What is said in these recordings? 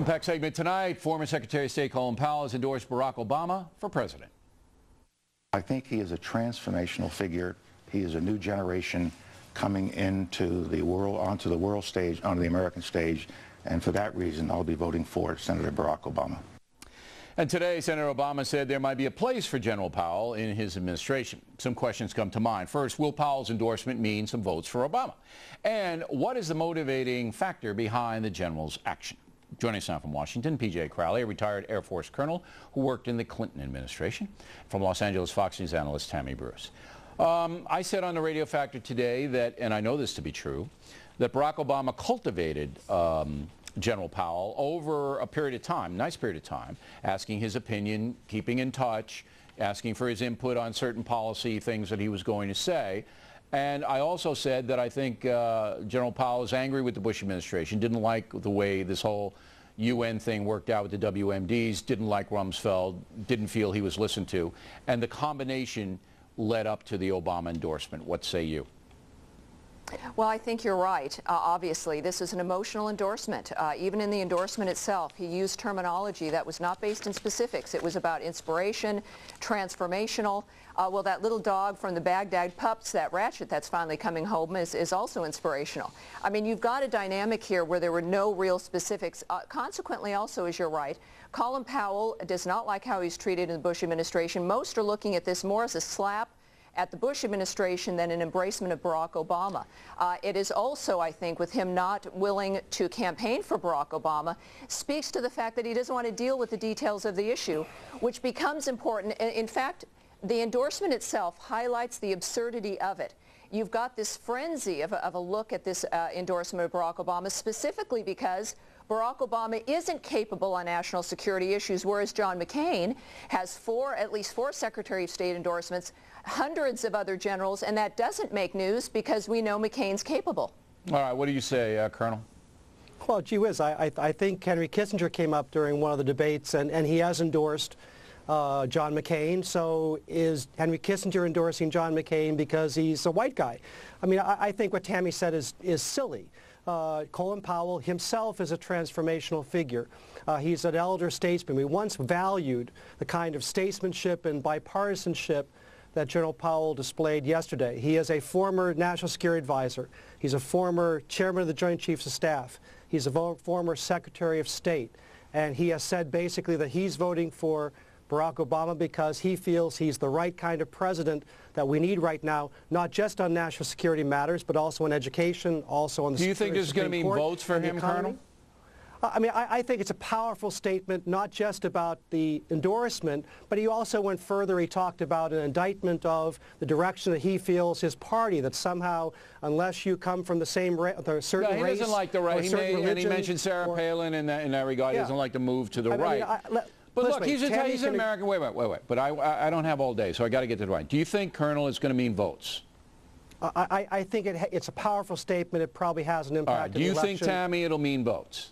Impact segment tonight, former Secretary of State Colin Powell has endorsed Barack Obama for president. I think he is a transformational figure. He is a new generation coming into the world, onto the world stage, onto the American stage, and for that reason, I'll be voting for Senator Barack Obama. And today, Senator Obama said there might be a place for General Powell in his administration. Some questions come to mind. First, will Powell's endorsement mean some votes for Obama? And what is the motivating factor behind the general's action? Joining us now from Washington, P.J. Crowley, a retired Air Force colonel who worked in the Clinton administration. From Los Angeles, Fox News analyst Tammy. I said on the Radio Factor today that, and I know this to be true, that Barack Obama cultivated General Powell over a period of time, nice period of time, asking his opinion, keeping in touch, asking for his input on certain policy things that he was going to say. And I also said that I think General Powell is angry with the Bush administration, didn't like the way this whole UN thing worked out with the WMDs, didn't like Rumsfeld, didn't feel he was listened to. And the combination led up to the Obama endorsement. What say you? Well, I think you're right. Obviously, this is an emotional endorsement. Even in the endorsement itself, he used terminology that was not based in specifics. It was about inspiration, transformational. Well, that little dog from the Baghdad pups, that Ratchet that's finally coming home, is also inspirational. I mean, you've got a dynamic here where there were no real specifics. Consequently, also, as you're right, Colin Powell does not like how he's treated in the Bush administration. Most are looking at this more as a slap at the Bush administration than an embracement of Barack Obama. It is also, I think, with him not willing to campaign for Barack Obama, speaks to the fact that he doesn't want to deal with the details of the issue, which becomes important. In fact, the endorsement itself highlights the absurdity of it. You've got this frenzy of a look at this endorsement of Barack Obama, specifically because Barack Obama isn't capable on national security issues, whereas John McCain has at least four Secretary of State endorsements, hundreds of other generals, and that doesn't make news because we know McCain's capable. All right, what do you say, Colonel? Well, gee whiz, I think Henry Kissinger came up during one of the debates, and he has endorsed John McCain. So is Henry Kissinger endorsing John McCain because he's a white guy? I mean, I think what Tammy said is silly. Colin Powell himself is a transformational figure. He's an elder statesman. We once valued the kind of statesmanship and bipartisanship that General Powell displayed yesterday. He is a former National Security Advisor. He's a former Chairman of the Joint Chiefs of Staff. He's a former Secretary of State. And he has said basically that he's voting for Barack Obama because he feels he's the right kind of president that we need right now, not just on national security matters, but also in education, also on the Supreme Court. Do you think this is going to mean votes for him, Colonel? I mean, I think it's a powerful statement, not just about the endorsement, but he also went further. He talked about an indictment of the direction that he feels his party, that somehow, unless you come from the same certain race, he doesn't like the right. And he mentioned Sarah Palin in that regard. Yeah. He doesn't like to move to the right. But look, he's an American. Wait. But I don't have all day, so I got to get to the right. Do you think, Colonel, it's going to mean votes? I think it's a powerful statement. It probably has an impact. All right. Do you think, Tammy, it'll mean votes?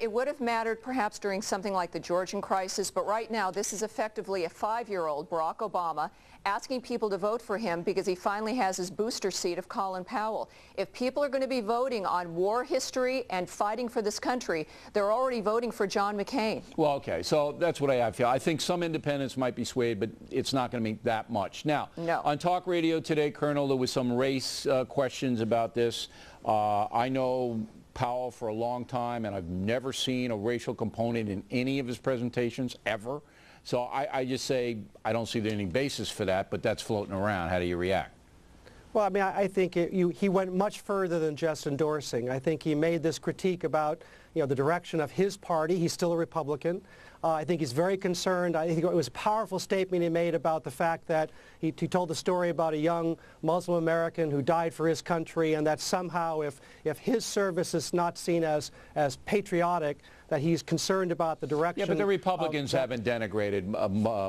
It would have mattered perhaps during something like the Georgian crisis, but right now this is effectively a 5-year-old Barack Obama asking people to vote for him because he finally has his booster seat of Colin Powell. If people are going to be voting on war history and fighting for this country, they're already voting for John McCain. Well, okay, so that's what I feel. I think some independents might be swayed, but it's not going to mean that much. Now, on talk radio today, Colonel, there was some race questions about this. I know Powell for a long time, and I've never seen a racial component in any of his presentations, ever. So I just say I don't see any basis for that, but that's floating around. How do you react? Well, I mean, I think he went much further than just endorsing. I think he made this critique about, the direction of his party. He's still a Republican. I think he's very concerned. I think it was a powerful statement he made about the fact that he told the story about a young Muslim American who died for his country, and that somehow if his service is not seen as patriotic, that he's concerned about the direction. Yeah, but the Republicans haven't denigrated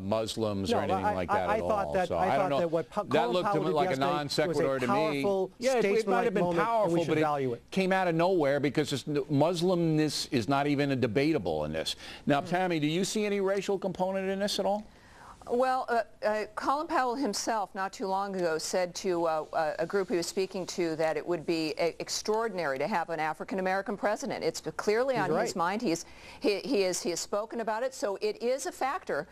Muslims or anything like that at all. That looked to me like a non sequitur to me. Yeah, it might have been powerful, but it came out of nowhere because Muslimness is not even debatable in this. Now, Tammy, do you see any racial component in this at all? Well, Colin Powell himself not too long ago said to a group he was speaking to that it would be extraordinary to have an African-American president. It's clearly on his mind. He has spoken about it, so it is a factor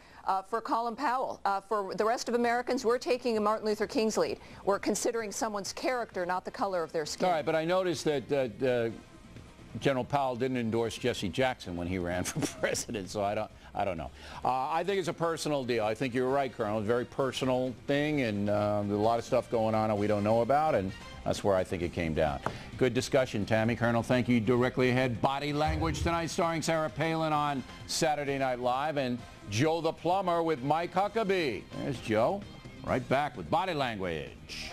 for Colin Powell. For the rest of Americans, we're taking Martin Luther King's lead. We're considering someone's character, not the color of their skin. All right, but I noticed that General Powell didn't endorse Jesse Jackson when he ran for president, so I don't know. I think it's a personal deal. I think you're right, Colonel. It's a very personal thing, and there's a lot of stuff going on that we don't know about, and that's where I think it came down. Good discussion, Tammy. Colonel, thank you. Directly ahead, Body Language tonight, starring Sarah Palin on Saturday Night Live, and Joe the Plumber with Mike Huckabee. There's Joe. Right back with Body Language.